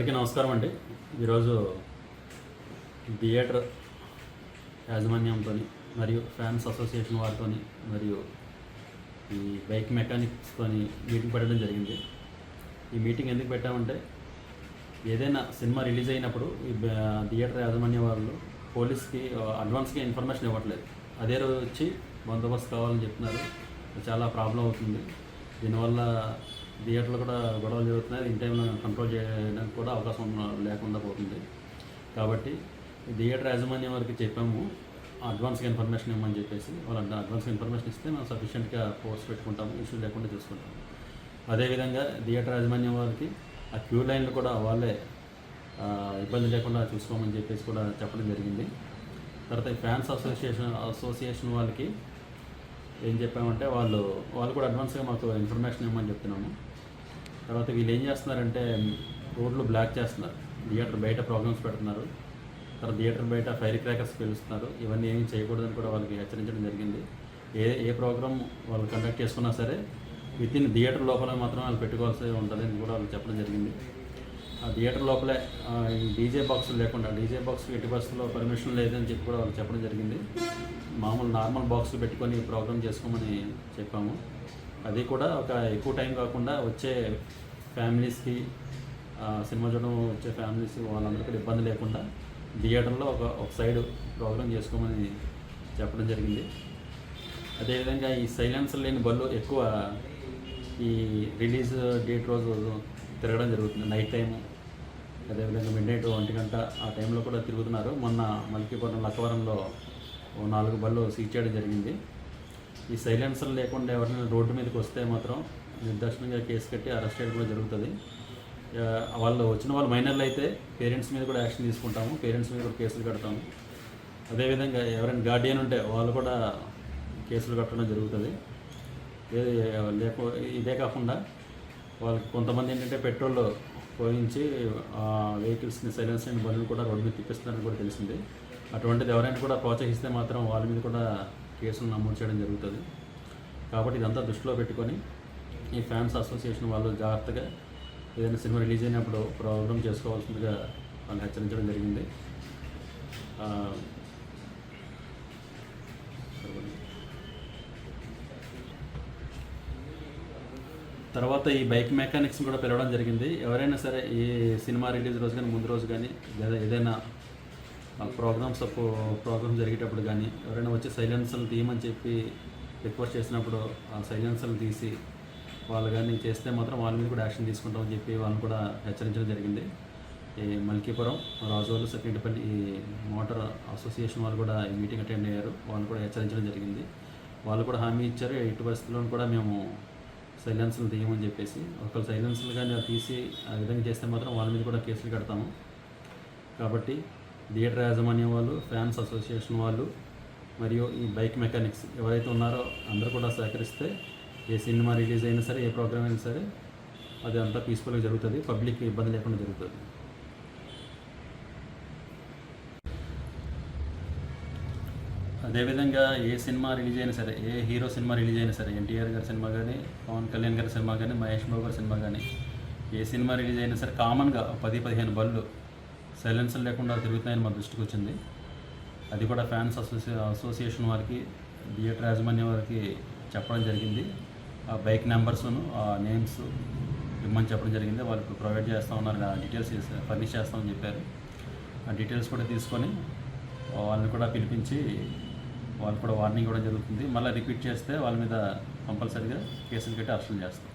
అందరికీ నమస్కారం అండి. ఈరోజు థియేటర్ యాజమాన్యంతో మరియు ఫ్యాన్స్ అసోసియేషన్ వారితో మరియు ఈ బైక్ మెకానిక్స్తో మీటింగ్ పెట్టడం జరిగింది. ఈ మీటింగ్ ఎందుకు పెట్టామంటే ఏదైనా సినిమా రిలీజ్ అయినప్పుడు ఈ థియేటర్ యాజమాన్యం వాళ్ళు పోలీస్కి అడ్వాన్స్గా ఇన్ఫర్మేషన్ ఇవ్వట్లేదు. అదే రోజు వచ్చి బందోబస్తు కావాలని చెప్తున్నారు. చాలా ప్రాబ్లం అవుతుంది. దీనివల్ల థియేటర్లో కూడా గొడవలు జరుగుతున్నాయి. ఇన్ టైంలో కంట్రోల్ చేయడానికి కూడా అవకాశం లేకుండా పోతుంది. కాబట్టి థియేటర్ యాజమాన్యం వారికి చెప్పాము అడ్వాన్స్గా ఇన్ఫర్మేషన్ ఇవ్వమని చెప్పేసి. వాళ్ళు అడ్వాన్స్గా ఇన్ఫర్మేషన్ ఇస్తే మనం సఫిషియెంట్గా ఫోర్స్ పెట్టుకుంటాము, ఇష్యూ లేకుండా చూసుకుంటాము. అదేవిధంగా థియేటర్ యాజమాన్యం వారికి ఆ క్యూ లైన్లు కూడా వాళ్ళే ఇబ్బంది లేకుండా చూసుకోమని చెప్పేసి కూడా చెప్పడం జరిగింది. తర్వాత ఈ ఫ్యాన్స్ అసోసియేషన్ వాళ్ళకి ఏం చెప్పామంటే వాళ్ళు కూడా అడ్వాన్స్గా మాకు ఇన్ఫర్మేషన్ ఇవ్వమని చెప్తున్నాము. తర్వాత వీళ్ళు ఏం చేస్తున్నారంటే రోడ్లు బ్లాక్ చేస్తున్నారు, థియేటర్ బయట ప్రోగ్రామ్స్ పెడుతున్నారు, తర్వాత థియేటర్ బయట ఫైర్ క్రాకర్స్ పిలుస్తున్నారు. ఇవన్నీ ఏమీ చేయకూడదని కూడా వాళ్ళకి హెచ్చరించడం జరిగింది. ఏ ప్రోగ్రామ్ వాళ్ళు కండక్ట్ చేసుకున్నా సరే వితిన్ థియేటర్ లోపల మాత్రం వాళ్ళు పెట్టుకోవాల్సి ఉంటుందని కూడా వాళ్ళు చెప్పడం జరిగింది. ఆ థియేటర్ లోపలే ఈ డీజే బాక్సులు లేకుండా, డీజే బాక్స్ ఎట్టి బస్సులో పర్మిషన్ లేదని చెప్పి కూడా వాళ్ళు చెప్పడం జరిగింది. మామూలు నార్మల్ బాక్సులు పెట్టుకొని ప్రోగ్రామ్ చేసుకోమని చెప్పాము. అది కూడా ఒక ఎక్కువ టైం కాకుండా వచ్చే ఫ్యామిలీస్కి, సినిమా చూడడం వచ్చే ఫ్యామిలీస్ వాళ్ళందరికీ ఇబ్బంది లేకుండా థియేటర్లో ఒక సైడ్ ప్రోగ్రామ్ చేసుకోమని చెప్పడం జరిగింది. అదేవిధంగా ఈ సైలెన్సర్ లేని బళ్ళు ఎక్కువ ఈ రిలీజ్ డేట్ రోజు తిరగడం జరుగుతుంది. నైట్ టైము, అదేవిధంగా మిడ్నైట్ 1 గంట ఆ టైంలో కూడా తిరుగుతున్నారు. మొన్న మల్కీపురం లక్కవరంలో 4 బళ్ళు సీజ్ చేయడం జరిగింది. ఈ సైలెన్సర్ లేకుండా ఎవరైనా రోడ్డు మీదకి వస్తే మాత్రం నిర్దాక్షిణ్యంగా కేసు కట్టి అరెస్ట్ చేయడం కూడా జరుగుతుంది. వాళ్ళు వచ్చిన వాళ్ళు మైనర్లు అయితే పేరెంట్స్ మీద కూడా యాక్షన్ తీసుకుంటాము, పేరెంట్స్ మీద కూడా కేసులు కడతాము. అదేవిధంగా ఎవరైనా గార్డియన్ ఉంటే వాళ్ళు కూడా కేసులు కట్టడం జరుగుతుంది. ఇదే కాకుండా వాళ్ళకి కొంతమంది ఏంటంటే పెట్రోల్ పోయించి వెహికల్స్ని సైలెన్స్ అయిన బండ్లు కూడా రోడ్డు మీద తిప్పిస్తున్నారని కూడా తెలిసింది. అటువంటిది ఎవరైనా కూడా ప్రోత్సహిస్తే మాత్రం వాళ్ళ మీద కూడా కేసులు నమోదు చేయడం జరుగుతుంది. కాబట్టి ఇదంతా దృష్టిలో పెట్టుకొని ఈ ఫ్యాన్స్ అసోసియేషన్ వాళ్ళు జాగ్రత్తగా ఏదైనా సినిమా రిలీజ్ అయినప్పుడు ప్రోగ్రామ్ చేసుకోవాల్సిందిగా వాళ్ళు హెచ్చరించడం జరిగింది. తర్వాత ఈ బైక్ మెకానిక్స్ కూడా పిలవడం జరిగింది. ఎవరైనా సరే ఈ సినిమా రిలీజ్ రోజు కానీ ముందు రోజు కానీ లేదా ఏదైనా ప్రోగ్రామ్స్ జరిగేటప్పుడు కానీ ఎవరైనా వచ్చి సైలెన్సర్లు తీయమని చెప్పి రిక్వెస్ట్ చేసినప్పుడు ఆ సైలెన్సర్లు తీసి వాళ్ళు కానీ చేస్తే మాత్రం వాళ్ళ మీద కూడా యాక్షన్ తీసుకుంటామని చెప్పి వాళ్ళని కూడా హెచ్చరించడం జరిగింది. ఈ మల్కీపురం, రాజోలు, సెకండ్పల్లి ఈ మోటార్ అసోసియేషన్ వాళ్ళు కూడా ఈ మీటింగ్ అటెండ్ అయ్యారు. వాళ్ళు కూడా హెచ్చరించడం జరిగింది. వాళ్ళు కూడా హామీ ఇచ్చారు, ఎట్టి పరిస్థితుల్లో కూడా మేము సైలెన్సర్లు తీయమని చెప్పేసి. ఒకవేళ సైలెన్సర్లు కానీ తీసి ఆ విధంగా చేస్తే మాత్రం వాళ్ళ మీద కూడా కేసులు కడతాము. కాబట్టి థియేటర్ యాజమాన్యం వాళ్ళు, ఫ్యాన్స్ అసోసియేషన్ వాళ్ళు మరియు ఈ బైక్ మెకానిక్స్ ఎవరైతే ఉన్నారో అందరూ కూడా సహకరిస్తే ఏ సినిమా రిలీజ్ అయినా సరే, ఏ ప్రోగ్రామ్ అయినా సరే అది అంతా పీస్ఫుల్గా జరుగుతుంది, పబ్లిక్ ఇబ్బంది లేకుండా జరుగుతుంది. అదేవిధంగా ఏ సినిమా రిలీజ్ అయినా సరే, ఏ హీరో సినిమా రిలీజ్ అయినా సరే, ఎన్టీఆర్ గారి సినిమా కానీ, పవన్ కళ్యాణ్ గారి సినిమా కానీ, మహేష్ బాబు గారి సినిమా కానీ, ఏ సినిమా రిలీజ్ అయినా సరే కామన్గా 10-15 బళ్ళు సైలెన్సర్ లేకుండా తిరుగుతున్నాయని మా దృష్టికి వచ్చింది. అది కూడా ఫ్యాన్స్ అసోసియేషన్ వారికి, థియేటర్ యాజమాన్యం వారికి చెప్పడం జరిగింది. ఆ బైక్ నెంబర్స్ను, ఆ నేమ్స్ ఇమ్మని చెప్పడం జరిగింది. వాళ్ళకి ప్రొవైడ్ చేస్తూ ఉన్నారు, ఆ డీటెయిల్స్ ఫర్నిష్ చేస్తామని చెప్పారు. ఆ డీటెయిల్స్ కూడా తీసుకొని వాళ్ళని కూడా పిలిపించి వాళ్ళు కూడా వార్నింగ్ ఇవ్వడం జరుగుతుంది. మళ్ళీ రిపీట్ చేస్తే వాళ్ళ మీద కంపల్సరీగా కేసులు కట్టి అరెస్టులు చేస్తాం.